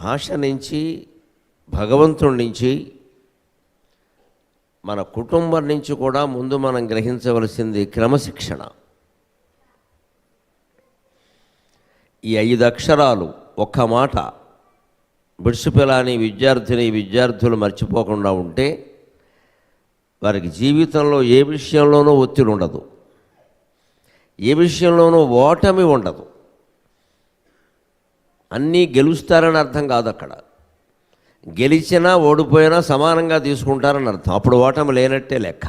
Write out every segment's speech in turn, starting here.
భాష నుంచి, భగవంతుడి నుంచి, మన కుటుంబం నుంచి కూడా ముందు మనం గ్రహించవలసింది క్రమశిక్షణ. ఈ 5 అక్షరాలు ఒక్క మాట బిడ్సుపిలాని విద్యార్థులు మర్చిపోకుండా ఉంటే వారికి జీవితంలో ఏ విషయంలోనూ ఒత్తిడి ఉండదు, ఏ విషయంలోనూ ఓటమి ఉండదు. అన్నీ గెలుస్తారని అర్థం కాదు. అక్కడ గెలిచినా ఓడిపోయినా సమానంగా తీసుకుంటారని అర్థం. అప్పుడు ఓటమి లేనట్టే లెక్క.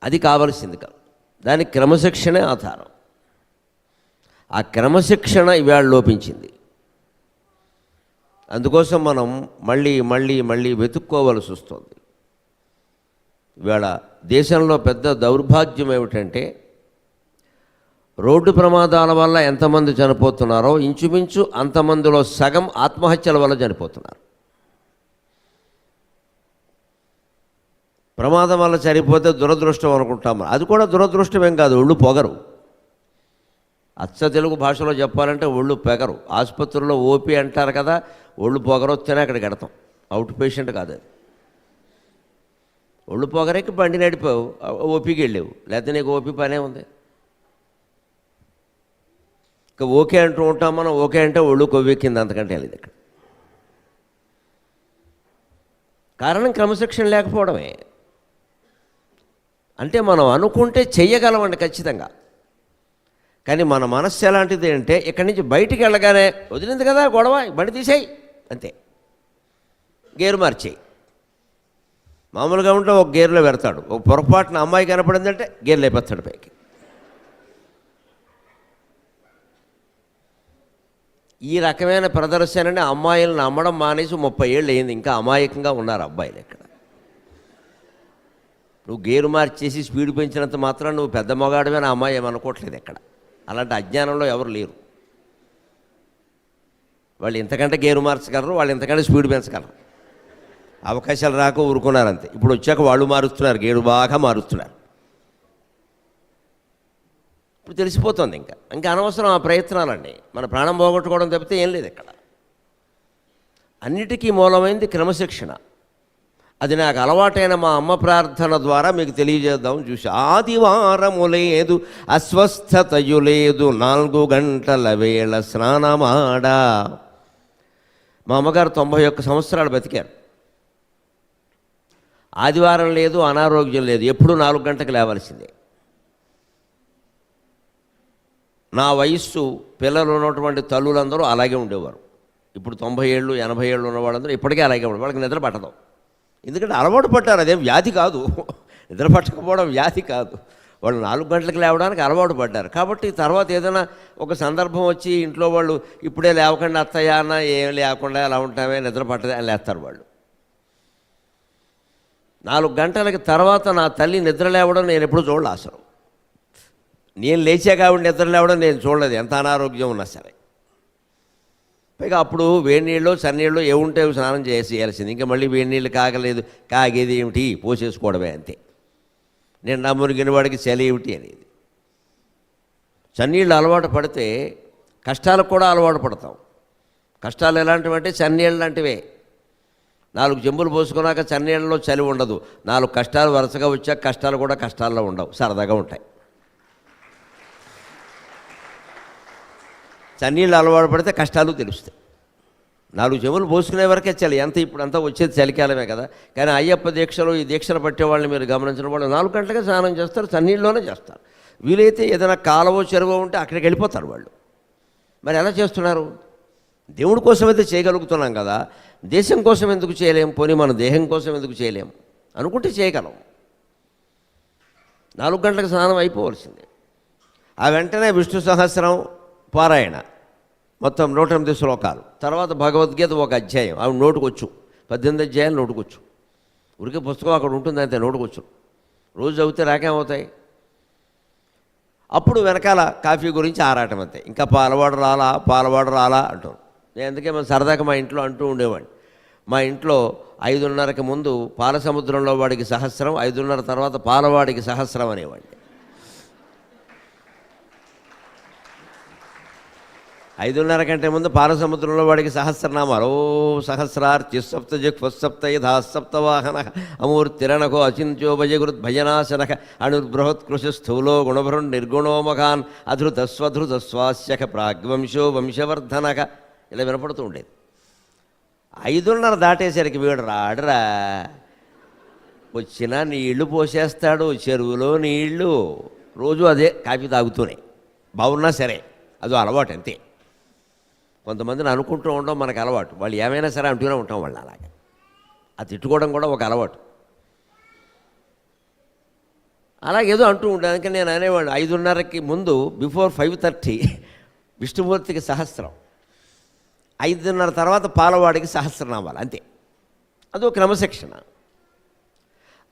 అది కావలసింది కాదు, దానికి క్రమశిక్షణే ఆధారం. ఆ క్రమశిక్షణ ఇవాళ లోపించింది. అందుకోసం మనం మళ్ళీ మళ్ళీ మళ్ళీ వెతుక్కోవలసి వస్తుంది. ఇవాళ దేశంలో పెద్ద దౌర్భాగ్యం ఏమిటంటే, రోడ్డు ప్రమాదాల వల్ల ఎంతమంది చనిపోతున్నారో ఇంచుమించు అంతమందిలో సగం ఆత్మహత్యల వల్ల చనిపోతున్నారు. ప్రమాదం వల్ల చనిపోతే దురదృష్టం అనుకుంటాము. అది కూడా దురదృష్టమేం కాదు, ఒళ్ళు పొగరు. అచ్చ తెలుగు భాషలో చెప్పాలంటే ఒళ్ళు పొగరు. ఆసుపత్రుల్లో ఓపీ అంటారు కదా, ఒళ్ళు పొగరు వస్తేనే అక్కడికి వెడతాం. అవుట్ పేషెంట్ కాదు అది. ఒళ్ళు పొగరేకి బండి నడిపావు, ఓపీకి వెళ్ళావు, లేకపోతే నీకు ఓపీ పనే ఉంది. ఇక ఓకే అంటూ ఉంటాం మనం. ఓకే అంటే ఒళ్ళు కొవ్వెక్కింది, అంతకంటే వెళ్ళేది ఇక్కడ. కారణం క్రమశిక్షణ లేకపోవడమే. అంటే మనం అనుకుంటే చెయ్యగలమండి ఖచ్చితంగా. కానీ మన మనస్సు ఎలాంటిది అంటే, ఇక్కడి నుంచి బయటికి వెళ్ళగానే వదిలింది కదా గొడవ, బండి తీసేయి అంతే, గేరు మార్చేయి. మామూలుగా ఉంటే ఒక గేర్లో పెడతాడు, ఒక పొరపాటున అమ్మాయి కనపడిందంటే గేర్ లేపేస్తాడు పైకి. ఈ రకమైన ప్రదర్శనని అమ్మాయిలను నమ్మడం మానేసి 30 ఏళ్ళు అయింది. ఇంకా అమాయకంగా ఉన్నారు అబ్బాయిలు ఇక్కడ. నువ్వు గేరు మార్చేసి స్పీడ్ పెంచినంత మాత్రం నువ్వు పెద్ద మగాడివే, నా అమ్మాయి ఏమనుకోవట్లేదు ఎక్కడ. అలాంటి అజ్ఞానంలో ఎవరు లేరు. వాళ్ళు ఇంతకంటే గేరు మార్చగలరు, వాళ్ళు ఇంతకంటే స్పీడ్ పెంచగలరు. అవకాశాలు రాక ఊరుకున్నారు అంతే. ఇప్పుడు వచ్చాక వాళ్ళు మారుస్తున్నారు, గేరు బాగా మారుస్తున్నారు. ఇప్పుడు తెలిసిపోతుంది. ఇంకా అనవసరం ఆ ప్రయత్నాలండి. మన ప్రాణం పోగొట్టుకోవడం తప్పితే ఏం లేదు ఇక్కడ. అన్నిటికీ మూలమైంది క్రమశిక్షణ. అది నాకు అలవాటైన మా అమ్మ ప్రార్థన ద్వారా మీకు తెలియజేద్దాం చూసి. ఆదివారము లేదు, అస్వస్థతయు లేదు, 4 గంటల వేళ స్నానమాడా. మా అమ్మగారు 91 సంవత్సరాలు బతికారు. ఆదివారం లేదు, అనారోగ్యం లేదు, ఎప్పుడు 4 గంటలకు లేవలసిందే. నా వయస్సు పిల్లలు ఉన్నటువంటి తల్లులందరూ అలాగే ఉండేవారు. ఇప్పుడు 90 ఏళ్ళు 80 ఏళ్ళు ఉన్న వాళ్ళందరూ ఇప్పటికే అలాగే ఉండేవారు. వాళ్ళకి నిద్ర పట్టదు. ఎందుకంటే అలవాటు పట్టారు. అదేం వ్యాధి కాదు, నిద్ర పట్టకపోవడం వ్యాధి కాదు. వాళ్ళు 4 గంటలకు లేవడానికి అలవాటు పడ్డారు. కాబట్టి తర్వాత ఏదైనా ఒక సందర్భం వచ్చి ఇంట్లో వాళ్ళు ఇప్పుడే లేవకుండా అత్తయ్య అన్న ఏం లేకుండా ఎలా ఉంటామే, నిద్ర పట్టదే అని లేస్తారు వాళ్ళు. 4 గంటలకి తర్వాత నా తల్లి నిద్ర లేవడం నేను ఎప్పుడు చూడలే అసలు. నేను లేచాక ఆవిడ నిద్ర లేవడం నేను చూడలేదు, ఎంత అనారోగ్యం ఉన్నా సరే. పైగా అప్పుడు వేడి నీళ్ళు చన్నీళ్ళు ఏముంటే స్నానం చేయాల్సింది. ఇంకా మళ్ళీ వేడి నీళ్ళు కాగలేదు, కాగేది ఏమిటి, పోసేసుకోవడమే అంతే. నేను నా మునిగిన వాడికి చలి ఏమిటి అనేది. చన్నీళ్ళు అలవాటు పడితే కష్టాలకు కూడా అలవాటు పడతాం. కష్టాలు ఎలాంటివి అంటే చన్నీళ్ళు లాంటివే. 4 చెంబులు పోసుకున్నాక చన్నీళ్ళలో చలి ఉండదు. 4 కష్టాలు వరుసగా వచ్చాక కష్టాలు కూడా కష్టాల్లో ఉండవు, సరదాగా ఉంటాయి. చన్నీళ్ళు అలవాటు పడితే కష్టాలు తెలుస్తాయి. 4 చెంబులు పోసుకునే వరకే చలి. ఇప్పుడు అంతా వచ్చేది చలికాలమే కదా. కానీ అయ్యప్ప దీక్షలు, ఈ దీక్షలు పట్టే వాళ్ళని మీరు గమనించిన వాళ్ళు 4 గంటలకే స్నానం చేస్తారు, చన్నీళ్ళలోనే చేస్తారు. వీలైతే ఏదైనా కాలువ చెరువు ఉంటే అక్కడికి వెళ్ళిపోతారు వాళ్ళు. మరి ఎలా చేస్తున్నారు? దేవుడి కోసం అయితే చేయగలుగుతున్నాం కదా, దేశం కోసం ఎందుకు చేయలేం? పోనీ మన దేహం కోసం ఎందుకు చేయలేం? అనుకుంటే చేయగలం. 4 గంటలకు స్నానం అయిపోవలసిందే. ఆ వెంటనే విష్ణు సహస్రం పారాయణ, మొత్తం 108 శ్లోకాలు. తర్వాత భగవద్గీత 1 అధ్యాయం. అవి నోటుకొచ్చు. 18 అధ్యాయాలు నోటుకొచ్చు. ఉరికే పుస్తకం అక్కడ ఉంటుంది అంతే, నోటుకొచ్చు. రోజు చదివితే రాకేమవుతాయి. అప్పుడు వెనకాల కాఫీ గురించి ఆరాటం అంతే. ఇంకా పాలవాడు రాలా అంటారు. నేను అందుకే మన సరదాగా మా ఇంట్లో అంటూ ఉండేవాడిని. మా ఇంట్లో 5:30కి ముందు పాల సముద్రంలో వాడికి సహస్రం, 5:30 తర్వాత పాలవాడికి సహస్రం అనేవాడిని. 5:30 కంటే ముందు పాలసముద్రంలో వాడికి సహస్రనామాలు ఓ సహస్రార్చి సప్త జిహ్వసప్త యథా సప్తవాహన అమూర్తిరణకో అచింత్యో భజగురుద్ భజనాశనక అణుర్బృహత్కృషి స్థూలో గుణభృన్ నిర్గుణో మఘాన్ అధృతస్వధృతస్వాస్యక ప్రాగ్వంశో వంశవర్ధనక ఇలా వినపడుతూ ఉండేది. 5:30 దాటేసరికి వీడు రాడరా, వచ్చినా నీళ్లు పోసేస్తాడు, చెరువులో నీళ్లు రోజు అదే కాఫీ తాగుతూనే బాగున్నా సరే అదో అలవాటు అంతే. కొంతమందిని అనుకుంటూ ఉండడం మనకు అలవాటు, వాళ్ళు ఏమైనా సరే అంటూనే ఉంటాం వాళ్ళు అలాగే. అది తిట్టుకోవడం కూడా ఒక అలవాటు. అలాగేదో అంటూ ఉంటాను. అందుకని నేను అనేవాడు 5:30కి ముందు బిఫోర్ 5:30 విష్ణుమూర్తికి సహస్రం, 5:30 తర్వాత పాలవాడికి సహస్రనామాలు అంతే. అదో క్రమశిక్షణ.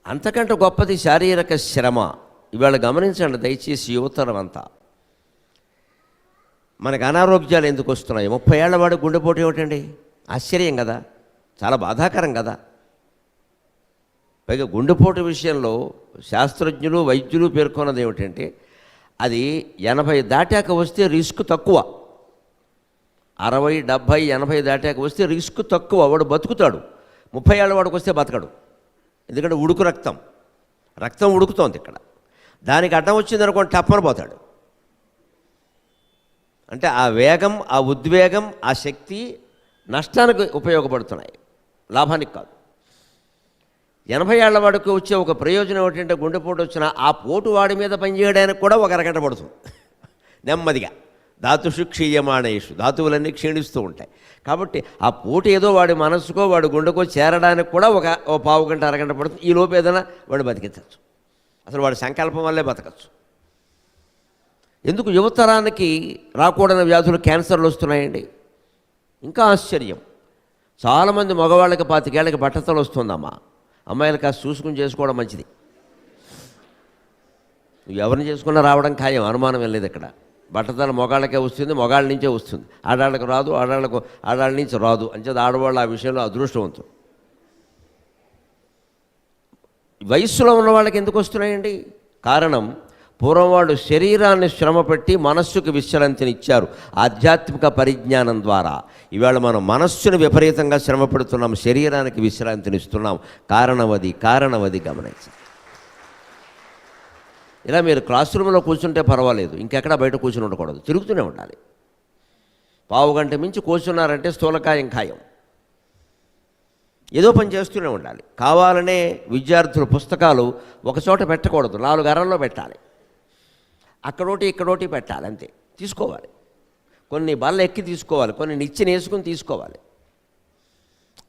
అంతకంటే గొప్పది శారీరక శ్రమ. ఇవాళ గమనించండి దయచేసి యువతరం అంతా, మనకు అనారోగ్యాలు ఎందుకు వస్తున్నాయి? 30 ఏళ్ల వాడు గుండెపోటు ఏమిటండి? ఆశ్చర్యం కదా, చాలా బాధాకరం కదా. పైగా గుండెపోటు విషయంలో శాస్త్రజ్ఞులు వైద్యులు పేర్కొన్నది ఏమిటంటే అది 80 దాటాక వస్తే రిస్క్ తక్కువ. 60, 70, 80 దాటాక వస్తే రిస్క్ తక్కువ, వాడు బతుకుతాడు. 30 ఏళ్ళ వాడికి వస్తే బతకడు. ఎందుకంటే ఉడుకు రక్తం ఉడుకుతోంది ఇక్కడ. దానికి అడ్డం వచ్చిందనుకోండి టప్పని పోతాడు. అంటే ఆ వేగం, ఆ ఉద్వేగం, ఆ శక్తి నష్టానికి ఉపయోగపడుతున్నాయి, లాభానికి కాదు. 80 ఏళ్ల వాడికి వచ్చే ఒక ప్రయోజనం ఏమిటంటే గుండెపోటు వచ్చిన ఆ పోటు వాడి మీద పనిచేయడానికి కూడా ఒక అరగంట పడుతుంది నెమ్మదిగా. ధాతుషు క్షీయమాణేషు, ధాతువులన్నీ క్షీణిస్తూ ఉంటాయి. కాబట్టి ఆ పోటు ఏదో వాడి మనస్సుకో వాడి గుండెకో చేరడానికి కూడా ఓ పావు గంట అరగంట పడుతుంది. ఈ లోపు ఏదైనా వాడు బతికించవచ్చు, అసలు వాడి సంకల్పం వల్లే బతకచ్చు. ఎందుకు యువతరానికి రాకూడని వ్యాధులు, క్యాన్సర్లు వస్తున్నాయండి? ఇంకా ఆశ్చర్యం, చాలామంది మగవాళ్ళకి 25 ఏళ్ళకి బట్టతలు వస్తుందమ్మా. అమ్మాయిలు కాస్త చూసుకుని చేసుకోవడం మంచిది. నువ్వు ఎవరిని చేసుకున్నా రావడం ఖాయం, అనుమానం వెళ్ళలేదు ఇక్కడ. బట్టతల మగాళ్ళకే వస్తుంది, మగాళ్ళ నుంచే వస్తుంది. ఆడాళ్ళకు రాదు, ఆడాళ్ళ నుంచి రాదు. అంచేది ఆడవాళ్ళు ఆ విషయంలో అదృష్టవంతులు. వయస్సులో ఉన్న వాళ్ళకి ఎందుకు వస్తున్నాయండి? కారణం, పూర్వం వాళ్ళు శరీరాన్ని శ్రమపెట్టి మనస్సుకు విశ్రాంతినిచ్చారు ఆధ్యాత్మిక పరిజ్ఞానం ద్వారా. ఇవాళ మనం మనస్సును విపరీతంగా శ్రమ పెడుతున్నాం, శరీరానికి విశ్రాంతినిస్తున్నాం. కారణవది గమనించండి. ఇలా మీరు క్లాస్ రూమ్లో కూర్చుంటే పర్వాలేదు, ఇంకెక్కడా బయట కూర్చుని ఉండకూడదు, తిరుగుతూనే ఉండాలి. పావు గంట మించి కూర్చున్నారంటే స్థూలకాయం ఖాయం. ఏదో పని చేస్తూనే ఉండాలి. కావాలనే విద్యార్థుల పుస్తకాలు ఒకచోట పెట్టకూడదు, 4 అరల్లో పెట్టాలి. ఇక్కడోటి పెట్టాలి, అంతే. తీసుకోవాలి, కొన్ని బల్ల ఎక్కి తీసుకోవాలి, కొన్ని నిచ్చెన వేసుకుని తీసుకోవాలి.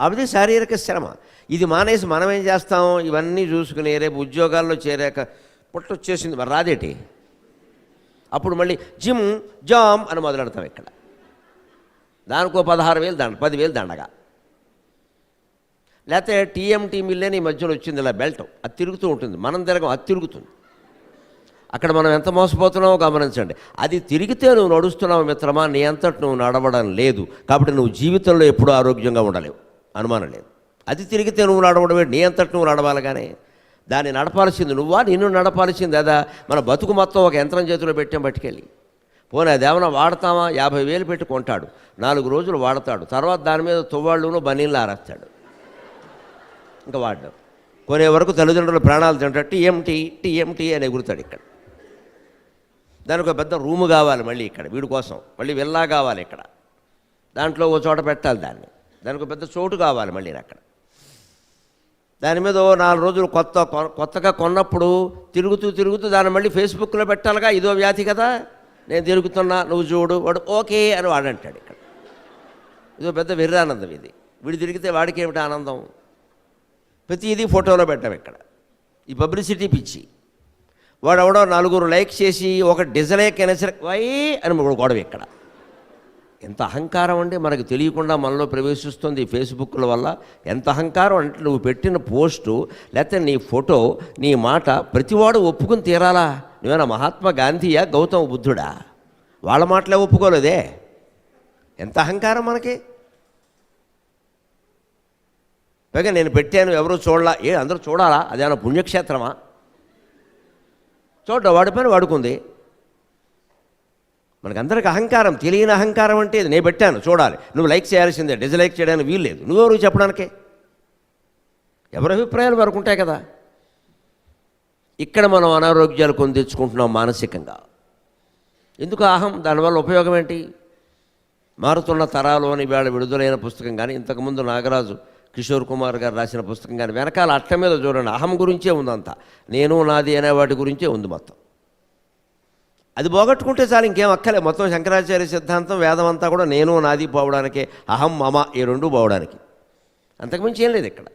అదే శారీరక శ్రమ. ఇది మానేసి మనం ఏం చేస్తాం? ఇవన్నీ చూసుకుని రేపు ఉద్యోగాల్లో చేరాక పుట్టొచ్చేసింది మరి రాదేటి, అప్పుడు మళ్ళీ జిమ్ జామ్ అని మొదలెడతాం. ఇక్కడ దానికో 16,000 దండ, 10,000 దండగా. లేకపోతే టీఎంటీ మిల్ అని ఈ మధ్యలో వచ్చింది, ఇలా బెల్ట్, అది తిరుగుతూ ఉంటుంది. మనం తిరగం, అది తిరుగుతుంది. అక్కడ మనం ఎంత మోసపోతున్నామో గమనించండి. అది తిరిగితే నువ్వు నడుస్తున్నావు మిత్రమా, నీ అంతటి నువ్వు నడవడం లేదు. కాబట్టి నువ్వు జీవితంలో ఎప్పుడూ ఆరోగ్యంగా ఉండలేవు, అనుమానం లేదు. అది తిరిగితే నువ్వు నడవడమే, నీ అంతటి నువ్వు నడవాలి. కానీ దాన్ని నడపాల్సింది నువ్వా, నిన్ను నడపాల్సింది అదా? మన బతుకు మొత్తం ఒక యంత్రం చేతిలో పెట్టాం పట్టుకెళ్ళి. పోనీ అదేమన్నా వాడతామా? 50,000 పెట్టి కొంటాడు, 4 రోజులు వాడతాడు, తర్వాత దాని మీద తువ్వాళ్ళును బనీళ్ళు ఆరేస్తాడు, ఇంకా వాడడం. కొనే వరకు తల్లిదండ్రుల ప్రాణాలు తింటాడు. టీఎంటీ అని ఎగురుతాడు. ఇక్కడ దానికి ఒక పెద్ద రూము కావాలి మళ్ళీ, ఇక్కడ వీడి కోసం మళ్ళీ విల్లా కావాలి. ఇక్కడ దాంట్లో ఓ చోట పెట్టాలి దానికి ఒక పెద్ద చోటు కావాలి మళ్ళీ అక్కడ. దాని మీద 4 రోజులు కొత్తగా కొన్నప్పుడు తిరుగుతూ దాన్ని మళ్ళీ ఫేస్బుక్లో పెట్టాలిగా. ఇదో వ్యాధి కదా, నేను తిరుగుతున్నా, నువ్వు చూడు, వాడు ఓకే అని వాడంటాడు. ఇక్కడ ఇదో పెద్ద వెర్రానందం ఇది. వీడు తిరిగితే వాడికి ఏమిటి ఆనందం? ప్రతిదీ ఫోటోలో పెట్టాం ఇక్కడ. ఈ పబ్లిసిటీ పిచ్చి. వాడు ఎవడో 4 లైక్ చేసి ఒక డిజలైక్ అయినా సరే వై అని గొడవ. ఇక్కడ ఎంత అహంకారం అంటే మనకు తెలియకుండా మనలో ప్రవేశిస్తుంది ఈ ఫేస్బుక్ల వల్ల. ఎంత అహంకారం అంటే నువ్వు పెట్టిన పోస్టు లేకపోతే నీ ఫోటో, నీ మాట ప్రతివాడు ఒప్పుకుని తీరాలా? నువ్వేనా మహాత్మా గాంధీయా, గౌతమ బుద్ధుడా? వాళ్ళ మాటలే ఒప్పుకోలేదే. ఎంత అహంకారం మనకి. పైగా నేను పెట్టాను ఎవరూ చూడాలా, అందరూ చూడాలా? అదేమన్నా పుణ్యక్షేత్రమా? చూడ వాడి పని వాడుకుంది. మనకందరికి అహంకారం, తెలియని అహంకారం అంటే ఇది. నేను పెట్టాను చూడాలి, నువ్వు లైక్ చేయాల్సిందే, డిజ్లైక్ చేయడానికి వీల్లేదు. నువ్వెవరు చెప్పడానికే? ఎవరి అభిప్రాయాలు వరకు ఉంటాయి కదా. ఇక్కడ మనం అనారోగ్యాలు కొని తెచ్చుకుంటున్నాం మానసికంగా. ఎందుకు అహం? దానివల్ల ఉపయోగం ఏంటి? మారుతున్న తరాలు అని వేళ విడుదలైన పుస్తకం కానీ, ఇంతకుముందు నాగరాజు కిషోర్ కుమార్ గారు రాసిన పుస్తకం కానీ, వెనకాల అట్ట మీద చూడండి, అహం గురించే ఉందంతా. నేను నాది అనే వాటి గురించే ఉంది మొత్తం. అది పోగొట్టుకుంటే చాలు, ఇంకేం అక్కలే. మొత్తం శంకరాచార్య సిద్ధాంతం, వేదం అంతా కూడా నేను నాది పోవడానికే, అహం మమ ఈ రెండు పోవడానికి. అంతకుమించి ఏం లేదు ఇక్కడ.